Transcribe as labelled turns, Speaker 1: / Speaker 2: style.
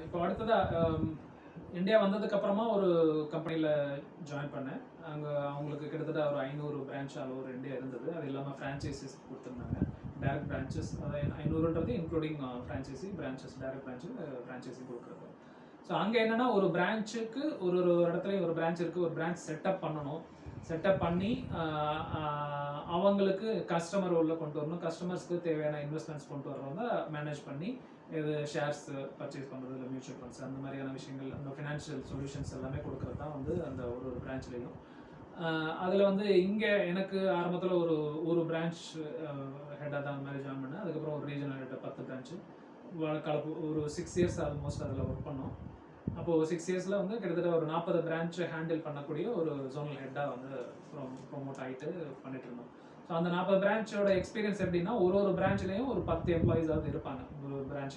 Speaker 1: இப்போ அடுத்ததா இந்தியா வந்ததுக்கப்புறமா ஒரு கம்பெனியில் ஜாயின் பண்ணேன். அங்கே அவங்களுக்கு கிட்டத்தட்ட ஒரு 500 பிரான்ச் ஆல் ஓவர் இந்தியா இருந்தது. அது இல்லாமல் ஃப்ரான்ச்சைசிஸ் கொடுத்துருந்தாங்க. டைரக்ட் பிரான்ச்சஸ், அதாவது 500ன்றது including franchisee branches, direct branch franchisee கொடுக்குறது. ஸோ அங்கே என்னென்னா ஒரு பிரான்ச்சுக்கு ஒரு இடத்துலையும் ஒரு பிரான்ச் இருக்குது, ஒரு பிரான்ச் செட்டப் பண்ணணும். செட்டப் பண்ணி அவங்களுக்கு கஸ்டமர் உள்ள கொண்டு வரணும். கஸ்டமர்ஸ்க்கு தேவையான இன்வெஸ்ட்மெண்ட்ஸ் கொண்டு வரவங்க மேனேஜ் பண்ணி இது ஷேர்ஸ் பர்ச்சேஸ் பண்ணுறது, இல்லை மியூச்சுவல் ஃபண்ட்ஸ், அந்த மாதிரியான விஷயங்கள், அந்த ஃபினான்ஷியல் சொல்யூஷன்ஸ் எல்லாமே கொடுக்குறது தான் வந்து அந்த ஒரு பிரான்ச்லேயும். அதில் வந்து இங்கே எனக்கு ஆரம்பத்தில் ஒரு பிரான்ச் ஹெட்டாக தான் அந்த மாதிரி ஜாயின் பண்ணேன். அதுக்கப்புறம் ஒரு ரீஜனல் ஹெட்டாக 10 பிரான்ச்சு கலப்பு ஒரு 6 இயர்ஸ் ஆல்மோஸ்ட் அதில் ஒர்க் பண்ணோம். அப்போது 6 இயர்ஸில் வந்து கிட்டத்தட்ட ஒரு 40 பிரான்ச்சை ஹேண்டில் பண்ணக்கூடிய ஒரு ஜோனல் ஹெட்டாக வந்து ப்ரொமோட் ஆகிட்டு பண்ணிட்டு இருந்தோம். ஸோ அந்த 40 பிரான்ச்சோட எக்ஸ்பீரியன்ஸ் எப்படின்னா, ஒரு பிரான்ச்லேயும் ஒரு 10 எம்ப்ளாயிஸாவது இருப்பாங்க ஒரு பிரான்ச்